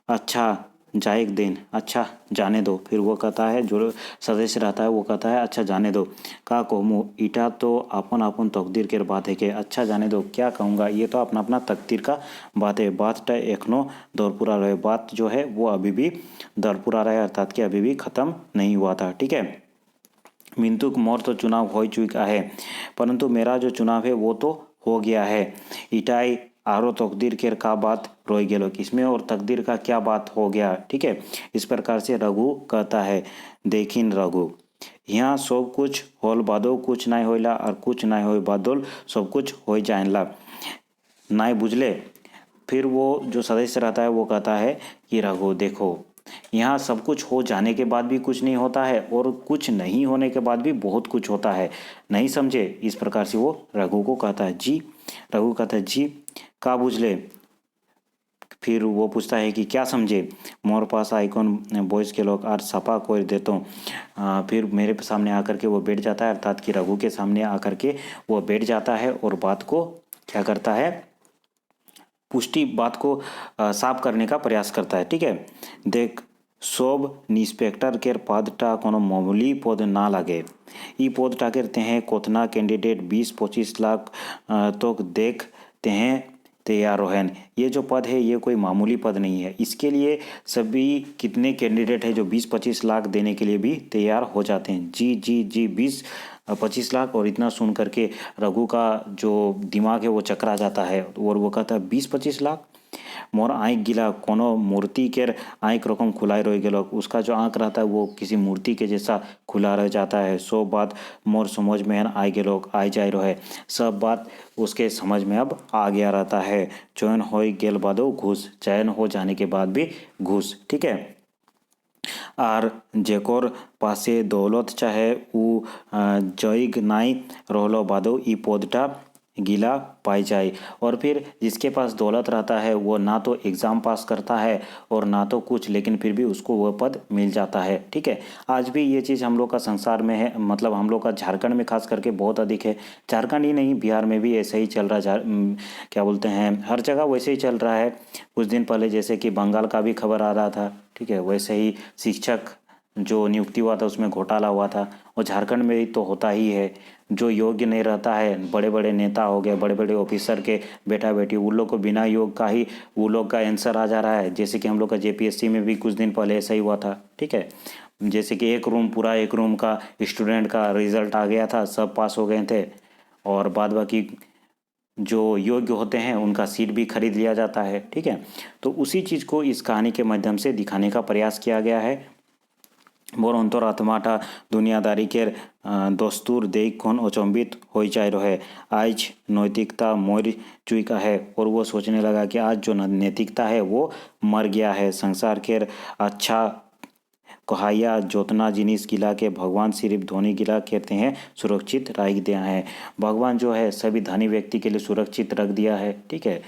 अच्छा जाए एक दिन, अच्छा जाने दो। फिर वो कहता है, जो सदस्य रहता है वो कहता है अच्छा जाने दो। का कहूँ ईटा तो अपन अपन तकदीर के बात है के अच्छा जाने दो, क्या कहूँगा, ये तो अपना अपना तकदीर का बात है। बात एखनो दौरपुरा रहे, बात जो है वो अभी भी दौरपुरा रहे, अर्थात कि अभी भी खत्म नहीं हुआ था, ठीक है। मिंतुक मोर तो चुनाव हो चुका है, परंतु मेरा जो चुनाव है वो तो हो गया है। इटाई आरो तकदीर के का बात रोई गेलो, किसमें और तकदीर का क्या बात हो गया, ठीक है। इस प्रकार से रघु कहता है। देखिन रघु यहाँ सब कुछ होल बादो कुछ नहीं होइला और कुछ नहीं हो बादल सब कुछ हो जाएला, नहीं बुझले। फिर वो जो सदस्य रहता है वो कहता है कि रघु देखो यहाँ सब कुछ हो जाने के बाद भी कुछ नहीं होता है और कुछ नहीं होने के बाद भी बहुत कुछ होता है, नहीं समझे। इस प्रकार से वो रघु को कहता है। जी रघु कहता है जी का बुझले। फिर वो पूछता है कि क्या समझे। मोर पास आइकॉन बॉयज़ के लोग आज सपा कोई देता हूँ। फिर मेरे सामने आकर के वो बैठ जाता है, अर्थात कि रघु के सामने आकर के वो बैठ जाता है और बात को क्या करता है, पुष्टि बात को साफ करने का प्रयास करता है। ठीक है, देख सब इंस्पेक्टर पदटा कोनो मामूली पद ना लगे। ई पदटाके तेहें कोतना कैंडिडेट 20-25 लाख तो देख तेहें तैयार रहें। ये जो पद है ये कोई मामूली पद नहीं है। इसके लिए सभी कितने कैंडिडेट है जो 20-25 लाख देने के लिए भी तैयार हो जाते हैं। जी जी जी 20-25 लाख। और इतना सुन करके रघु का जो दिमाग है वो चकरा जाता है और वो कहता है 20-25 लाख। मोर आँख गिला कोनो मूर्ति केर आँख रकम खुलाए रह गेलो। उसका जो आँख रहता है वो किसी मूर्ति के जैसा खुला रह जाता है। सो बात मोर समझ में आ गेलो आ जाए रहे। सब बात उसके समझ में अब आ गया रहता है। चयन हो गेल बादो घूस, चयन हो जाने के बाद भी घूस। ठीक है, आर जेकोर पासे दौलत चाहे उ जइग नाई रहलो बादो ई पदटा गिला पाई जाए। और फिर जिसके पास दौलत रहता है वो ना तो एग्ज़ाम पास करता है और ना तो कुछ, लेकिन फिर भी उसको वह पद मिल जाता है। ठीक है, आज भी ये चीज़ हम लोग का संसार में है, मतलब हम लोग का झारखंड में खास करके बहुत अधिक है। झारखंड ही नहीं, बिहार में भी ऐसे ही चल रहा है। क्या बोलते हैं, हर जगह वैसे ही चल रहा है। कुछ दिन पहले जैसे कि बंगाल का भी खबर आ रहा था। ठीक है, वैसे ही शिक्षक जो नियुक्ति हुआ था उसमें घोटाला हुआ था। और झारखंड में ही तो होता ही है। जो योग्य नहीं रहता है, बड़े बड़े नेता हो गए, बड़े बड़े ऑफिसर के बेटा बेटी, उन लोग को बिना योग का ही वो लोग का आंसर आ जा रहा है। जैसे कि हम लोग का जेपीएससी में भी कुछ दिन पहले ऐसा ही हुआ था। ठीक है, जैसे कि पूरा एक रूम का स्टूडेंट का रिजल्ट आ गया था, सब पास हो गए थे और बाद बाकी जो योग्य होते हैं उनका सीट भी खरीद लिया जाता है। ठीक है, तो उसी चीज़ को इस कहानी के माध्यम से दिखाने का प्रयास किया गया है। मोर अंतरात्माटा दुनियादारी केर दस्तूर देख कौन अचंबित हो जाए रहे। आज नैतिकता मर चुका है। और वो सोचने लगा कि आज जो नैतिकता है वो मर गया है। संसार केर अच्छा कहाया जोतना जिनिस गिला के भगवान सिर्फ धोनी गिला कहते हैं सुरक्षित रख दिया है। भगवान जो है सभी धनी व्यक्ति के लिए सुरक्षित रख दिया है। ठीक है,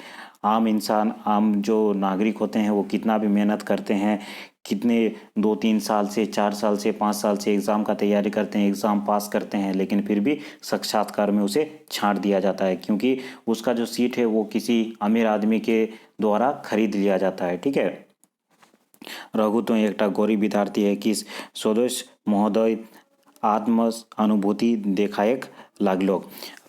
आम इंसान, आम जो नागरिक होते हैं वो कितना भी मेहनत करते हैं, कितने 2-3 साल से 4 साल से 5 साल से एग्ज़ाम का तैयारी करते हैं, एग्ज़ाम पास करते हैं, लेकिन फिर भी साक्षात्कार में उसे छांट दिया जाता है क्योंकि उसका जो सीट है वो किसी अमीर आदमी के द्वारा खरीद लिया जाता है। ठीक है, रघु तो एक गरीब विद्यार्थी है कि सदस्य महोदय आत्म अनुभूति देखाएक लागलो।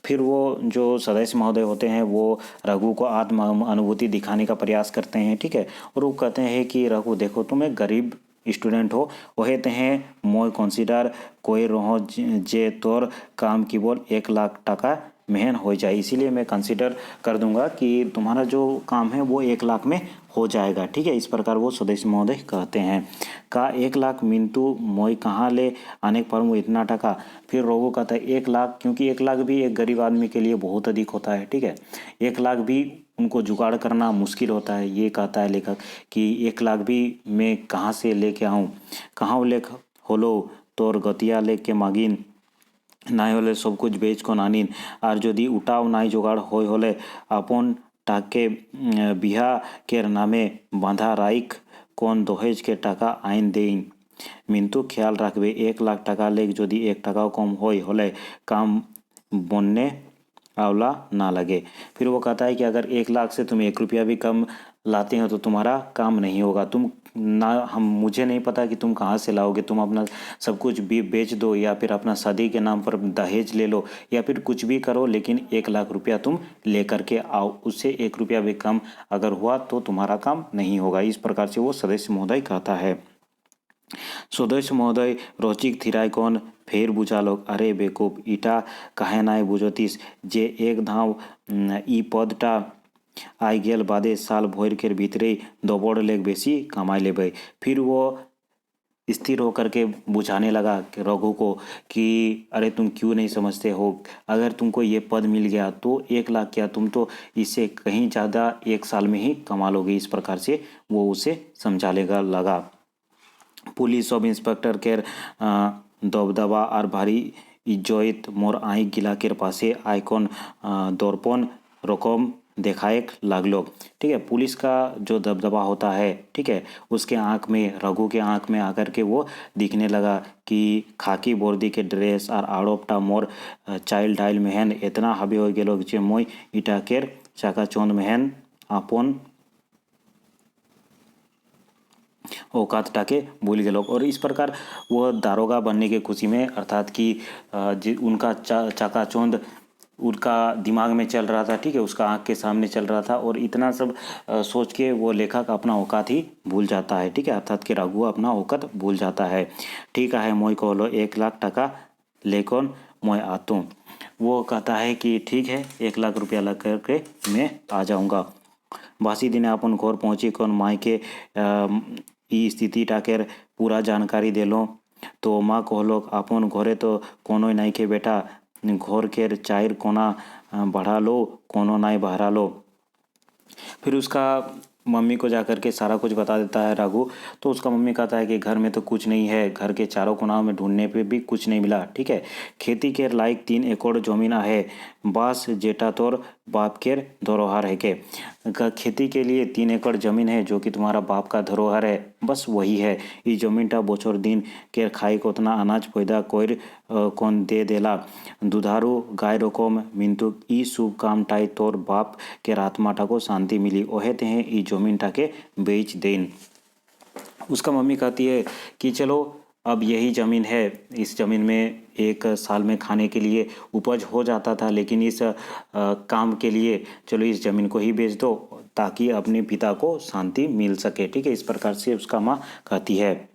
फिर वो जो सदस्य महोदय होते हैं वो रघु को आत्म अनुभूति दिखाने का प्रयास करते हैं। ठीक है, और वो कहते हैं कि रघु देखो तुम एक गरीब स्टूडेंट हो, वहे तहें मोय कंसिडर कोई रहो जे तोर काम केवल 1 लाख टका मेहन हो जाए। इसीलिए मैं कंसिडर कर दूंगा कि तुम्हारा जो काम है वो 1 लाख में हो जाएगा। ठीक है, इस प्रकार वो सदस्य महोदय कहते हैं। का 1 लाख मिंटू मोय कहाँ ले आने पर वो इतना टका। फिर रोगो कहता है 1 लाख, क्योंकि 1 लाख भी एक गरीब आदमी के लिए बहुत अधिक होता है। ठीक है, 1 लाख भी उनको जुगाड़ करना मुश्किल होता है। ये कहता है लेखक कि 1 लाख भी मैं कहाँ से लेके आऊँ। कहाँ लेख होलो तोर गतिया लेके मागिन নাই হলে সব कुछ बेच को नानिन। আর যদি উটাও নাই জোগাড় হই হলে আপন টাকে বিহা কের নামে বাঁধা রাইখ কোন দহেজ के টাকা আইন দেইন। মিন্তু খেয়াল রাখবে 1 লাখ টাকা লেগ যদি 1 টাকাও कम होई होले काम बनने आंवला ना लगे। फिर वो कहता है कि अगर 1 लाख से तुम 1 रुपया भी कम लाते हो तो तुम्हारा काम नहीं होगा। तुम ना, हम मुझे नहीं पता कि तुम कहाँ से लाओगे। तुम अपना सब कुछ भी बेच दो या फिर अपना शादी के नाम पर दहेज ले लो या फिर कुछ भी करो, लेकिन 1 लाख रुपया तुम लेकर के आओ। उससे 1 रुपया भी कम अगर हुआ तो तुम्हारा काम नहीं होगा। इस प्रकार से वो सदस्य महोदय कहता है। सदस्य महोदय रोचिक थिराय कौन फेर बुझालोक। अरे बेकूफ, इटा काहे नाय बुझतीस जे एक धाव ई पदटा आई गेल बादे साल भर के भीतरे दबड़ लेग बेसी कमाई लेबै। फिर वो स्थिर होकर के बुझाने लगा रघु को कि अरे तुम क्यों नहीं समझते हो, अगर तुमको ये पद मिल गया तो 1 लाख क्या, तुम तो इससे कहीं ज़्यादा 1 साल में ही कमा लोगे। इस प्रकार से वो उसे समझाने लगा। पुलिस सब इंस्पेक्टर केर दबदबा और भारी इज्जत मोर आँख गिला केर पासे आइकन दर्पण रकम देखाएक लागलो। ठीक है, पुलिस का जो दबदबा होता है, ठीक है, उसके आँख में, रघु के आँख में आकर के वो दिखने लगा कि खाकी वर्दी के ड्रेस और आड़ोपटा मोर चाइल्ड डाइल मेहन इतना हबी हो गेलो जे मोय इटा केर चाकाचौंध मेहन आपन औकातटाके भूल गए लोग। और इस प्रकार वह दारोगा बनने की खुशी में, अर्थात कि उनका चकाचौंध उनका दिमाग में चल रहा था, ठीक है, उसका आंख के सामने चल रहा था, और इतना सब सोच के वो लेखक अपना औकात ही भूल जाता है, ठीक है, अर्थात कि रघु अपना औकात भूल जाता है। ठीक है, मोय कहलो 1 लाख टका लेकिन मैं आतूँ। वो कहता है कि ठीक है, 1 लाख रुपया लग करके मैं आ जाऊँगा। बासी दिने अपन घर पहुँची कौन माई के ई स्थिति टाकेर पूरा जानकारी देलो। तो माँ कहलो अपन घरे तो कोनो नहीं के बेटा, घर केर चाइर कोना बढ़ा लो, कोनो नहीं बहरा लो। फिर उसका मम्मी को जाकर के सारा कुछ बता देता है रघु। तो उसका मम्मी कहता है कि घर में तो कुछ नहीं है, घर के चारों कोनाओं में ढूंढने पे भी कुछ नहीं मिला, ठीक है। खेती के लायक 3 एकड़ जमीन है, बस जेटा तोर बाप केर धरोहर है के। खेती के लिए 3 एकड़ जमीन है जो कि तुम्हारा बाप का धरोहर है, बस वही है। इस जमीनटा बोछर दिन केर खाई को उतना अनाज पैदा कोर कौन दे देला। दुधारू गाय रकम मिंतु ई शुभ कामटाई तोर बाप के आत्माटा को शांति मिली, ओहे ते ई जमीनटा के बेच देन। उसका मम्मी कहती है कि चलो अब यही ज़मीन है, इस ज़मीन में 1 साल में खाने के लिए उपज हो जाता था, लेकिन इस काम के लिए चलो इस ज़मीन को ही बेच दो ताकि अपने पिता को शांति मिल सके, ठीक है। इस प्रकार से उसका माँ कहती है।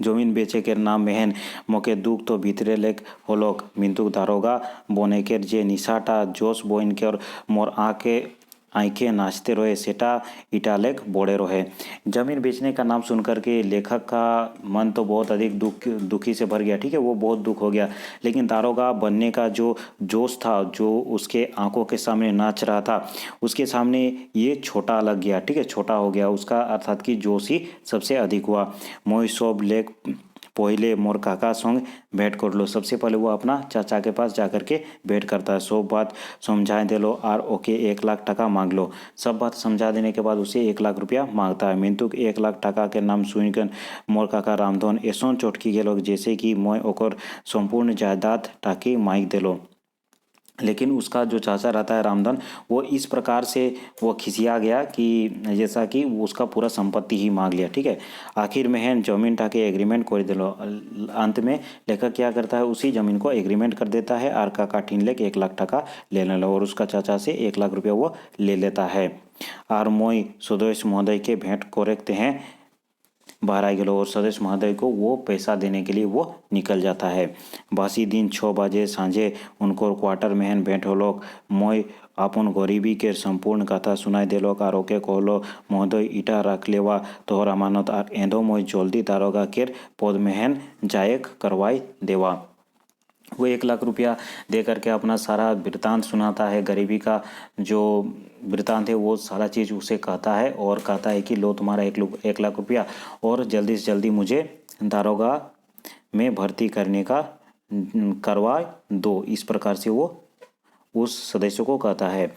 जमीन बेचे के नाम मेहन मोके दुख तो भीतरे लेक होलोक, मिंतुक दारोगा बने के जे निशाटा जोश बोइन के और मोर आंखें नाचते रहे सेटा इटालेक बोड़े रहे। जमीन बेचने का नाम सुनकर के लेखक का मन तो बहुत अधिक दुखी से भर गया, ठीक है, वो बहुत दुख हो गया। लेकिन दारोगा बनने का जो जोश था, जो उसके आंखों के सामने नाच रहा था, उसके सामने ये छोटा लग गया, ठीक है, छोटा हो गया उसका, अर्थात कि जोश ही सबसे अधिक हुआ। मोई सब लेक पहले मोर काका संग भेंट कर लो। सबसे पहले वो अपना चाचा के पास जाकर के भेंट करता है। सब बात समझा दे लो और ओके 1 लाख टका मांग लो। सब बात समझा देने के बाद उसे 1 लाख रुपया मांगता है। मिंतुक 1 लाख टका के नाम सुनकर मोर काका रामधन ऐसा चटकी गेलो जैसे कि मैं ओकर संपूर्ण जायदाद टाकी मांग देलो। लेकिन उसका जो चाचा रहता है रामधन, वो इस प्रकार से वो खिसिया गया कि जैसा कि उसका पूरा संपत्ति ही मांग लिया, ठीक है। आखिर में है जमीन टाके एग्रीमेंट कर दिलो। अंत में लेखक क्या करता है, उसी जमीन को एग्रीमेंट कर देता है और काका ठीन लेके 1 लाख टका ले लो और उसका चाचा से 1 लाख रुपया वो ले लेता है। और मोई सदस्य महोदय के भेंट कोरेखते हैं बाहर आ गेलो और सदस्य महोदय को वो पैसा देने के लिए वो निकल जाता है। बासी दिन 6 बजे सांझे उनको क्वार्टर में भेंट होलोक। मोय अपन गरीबी के संपूर्ण कथा सुनाई देलोक और ओके कहलो महोदय इटा रख लेवा तोहर अमानत और एंदो मोय जल्दी दारोगा केर पद में जायक करवाई देवा। वो 1 लाख रुपया दे करके अपना सारा वृतांत सुनाता है, गरीबी का जो वृतांत है वो सारा चीज़ उसे कहता है और कहता है कि लो तुम्हारा 1 लाख रुपया और जल्दी से जल्दी मुझे दारोगा में भर्ती करने का करवा दो। इस प्रकार से वो उस सदस्य को कहता है।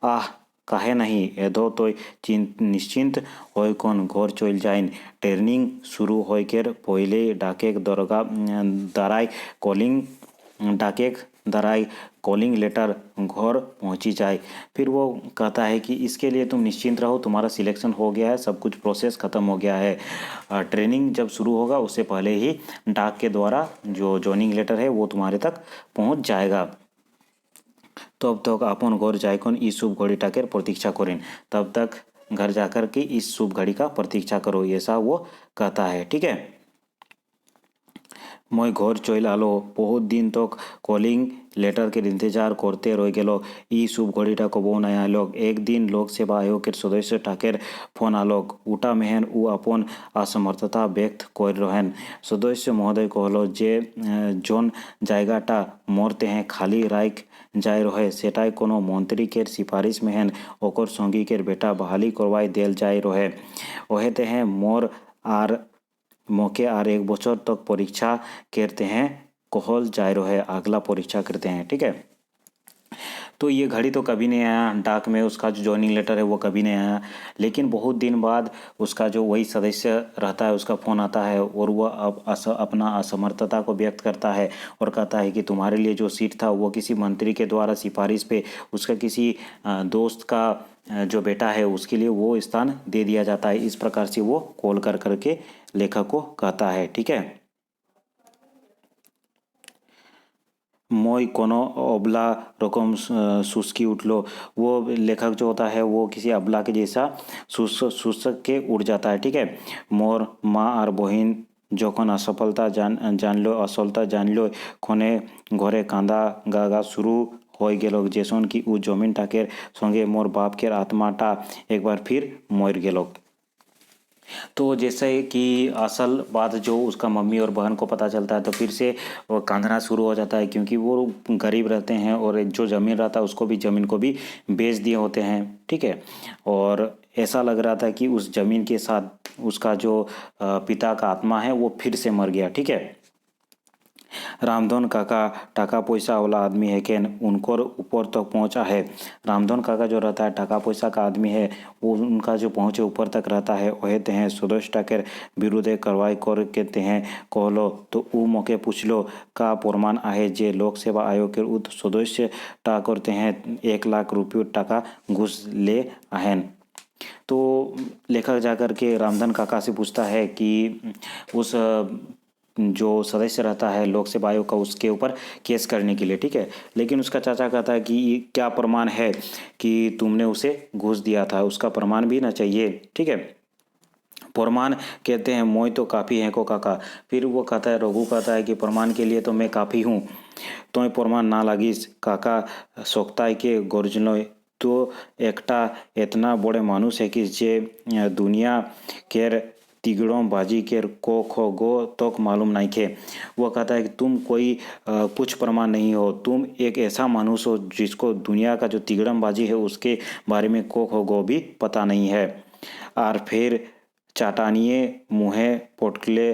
आह काहे नहीं एदो तो निश्चिंत होय कौन घर चल जाइन। ट्रेनिंग शुरू होय केर पहले डाकेक दराई कॉलिंग लेटर घर पहुंची जाए। फिर वो कहता है कि इसके लिए तुम निश्चिंत रहो, तुम्हारा सिलेक्शन हो गया है, सब कुछ प्रोसेस ख़त्म हो गया है। ट्रेनिंग जब शुरू होगा उससे पहले ही डाक के द्वारा जो जॉइनिंग लेटर है वो तुम्हारे तक पहुंच जाएगा। तब तक अपन घर जाकर इस शुभ घड़ी टाकर प्रतीक्षा करें। तब तक घर जाकर के इस शुभ घड़ी का प्रतीक्षा करो, ऐसा वो कहता है, ठीक है। मैं घर चल आलो। बहुत दिन तक कॉलिंग लेटर के इंतजार करते रह गेलो। ई शुभ घड़ीटा कबो नहीं आलोक। एक दिन लोक सेवा आयोग के सदस्य टाकेर फोन आलोक। उटा मेहन उ अपन असमर्थता व्यक्त कर रहेन। सदस्य महोदय कहलो जे जोन जायगाटा मोरते हैं खाली राख जाय रहे सेटाई कोनो मंत्री केर सिफारिश में ओकर संगी केर बेटा बहाली करवाई देल जाय रहे। ओहे ते हैं मोर आर मौके आर 1 बछर तक परीक्षा करते हैं कहल जाय रहे, अगला परीक्षा करते हैं, ठीक है। तो ये घड़ी तो कभी नहीं आया डाक में, उसका जो ज्वाइनिंग लेटर है वो कभी नहीं आया। लेकिन बहुत दिन बाद उसका जो वही सदस्य रहता है उसका फ़ोन आता है और वह अब अपना असमर्थता को व्यक्त करता है और कहता है कि तुम्हारे लिए जो सीट था वो किसी मंत्री के द्वारा सिफारिश पे उसका किसी दोस्त का जो बेटा है उसके लिए वो स्थान दे दिया जाता है। इस प्रकार से वो कॉल कर करके लेखक को कहता है। ठीक है, मोई कोनो अबला रकम शुष्की उठलो, वो लेखक जो होता है वो किसी अबला के जैसा शुष्क के उड़ जाता है। ठीक है, मोर माँ और बहिन যখন असफलता असफलता জানলো ক্ষণে ঘরে কাঁদা গাগা শুরু হয়ে গেল, যেসন কি ও জমিন টাকের সঙ্গে মোর বাপকের আত্মাটা একবার फिर मर गेल। तो जैसे कि असल बात जो उसका मम्मी और बहन को पता चलता है तो फिर से वो कांदना शुरू हो जाता है, क्योंकि वो गरीब रहते हैं और जो ज़मीन रहता है उसको भी ज़मीन को भी बेच दिए होते हैं। ठीक है, और ऐसा लग रहा था कि उस ज़मीन के साथ उसका जो पिता का आत्मा है वो फिर से मर गया। ठीक है, रामधन काका टाका पैसा वाला आदमी है कि उनको ऊपर तक पहुंचा है। रामधन काका जो रहता है टाका पैसा का आदमी है, वो उनका जो पहुँचे ऊपर तक रहता है। कहते हैं सदस्य टाकर विरुद्ध कार्रवाई कर कहते हैं कहलो तो वो मौके पूछ लो का प्रमाण आहे जे लोक सेवा आयोग के उत सदस्य टा करते हैं 1 लाख रुपये टाका घूस ले आहेन। तो लेखक जाकर के रामधन काका से पूछता है कि उस जो सदस्य रहता है लोक सेवा आयोग का उसके ऊपर केस करने के लिए। ठीक है, लेकिन उसका चाचा कहता है कि क्या प्रमाण है कि तुमने उसे घूस दिया था, उसका प्रमाण भी ना चाहिए। ठीक है, प्रमाण कहते हैं मोई तो काफ़ी है को काका। फिर वो कहता है रघु कहता है कि प्रमाण के लिए तो मैं काफ़ी हूँ, तो प्रमाण ना लागिस काका सोकताय के गर्जनो तो एकटा इतना बड़े मानुष है कि जे दुनिया केर तिगड़ों बाजी के को खो गो तक मालूम नहीं खे। वो कहता है कि तुम कोई कुछ प्रमाण नहीं हो, तुम एक ऐसा मानुष हो जिसको दुनिया का जो तिगड़म बाजी है उसके बारे में को खो गो भी पता नहीं है। और फिर चाटानिए मुँहे पोटकले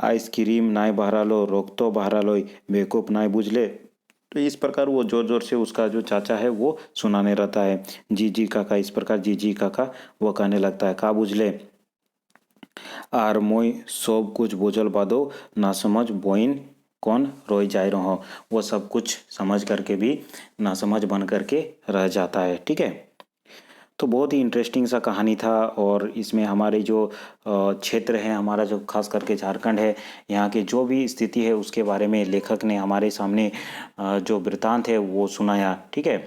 आइसक्रीम नाई बहरालो रोक तो बहरालो बेवकूफ नाई बुझले। तो इस प्रकार वो जोर जोर से उसका जो चाचा है वो सुनाने रहता है जी जी काका। इस प्रकार जी जी काका वो कहने लगता है का बुझले आर मोई सब कुछ बोझल बादो ना समझ बोइन कौन रोई जाए रहो। वो सब कुछ समझ करके भी ना समझ बन करके रह जाता है। ठीक है, तो बहुत ही इंटरेस्टिंग सा कहानी था। और इसमें हमारे जो क्षेत्र है हमारा जो खास करके झारखंड है, यहाँ की जो भी स्थिति है उसके बारे में लेखक ने हमारे सामने जो वृत्तांत है वो सुनाया। ठीक है,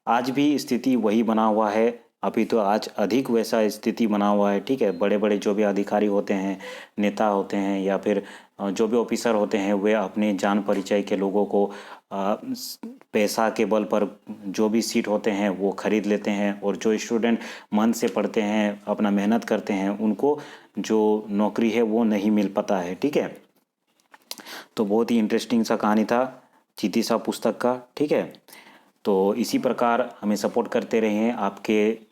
आज भी स्थिति वही बना हुआ है, अभी तो आज अधिक वैसा स्थिति बना हुआ है। ठीक है, बड़े बड़े जो भी अधिकारी होते हैं, नेता होते हैं या फिर जो भी ऑफिसर होते हैं वे अपने जान परिचय के लोगों को पैसा के बल पर जो भी सीट होते हैं वो खरीद लेते हैं, और जो स्टूडेंट मन से पढ़ते हैं अपना मेहनत करते हैं उनको जो नौकरी है वो नहीं मिल पाता है। ठीक है, तो बहुत ही इंटरेस्टिंग सा कहानी था चीती साहब पुस्तक का। ठीक है, तो इसी प्रकार हमें सपोर्ट करते रहें। आपके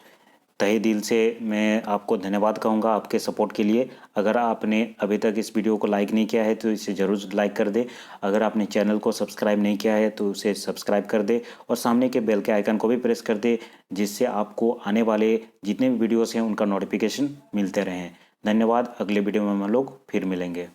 तहे दिल से मैं आपको धन्यवाद कहूँगा आपके सपोर्ट के लिए। अगर आपने अभी तक इस वीडियो को लाइक नहीं किया है तो इसे ज़रूर लाइक कर दे। अगर आपने चैनल को सब्सक्राइब नहीं किया है तो उसे सब्सक्राइब कर दे और सामने के बेल के आइकन को भी प्रेस कर दे, जिससे आपको आने वाले जितने भी वीडियोस हैं उनका नोटिफिकेशन मिलते रहें। धन्यवाद, अगले वीडियो में हम लोग फिर मिलेंगे।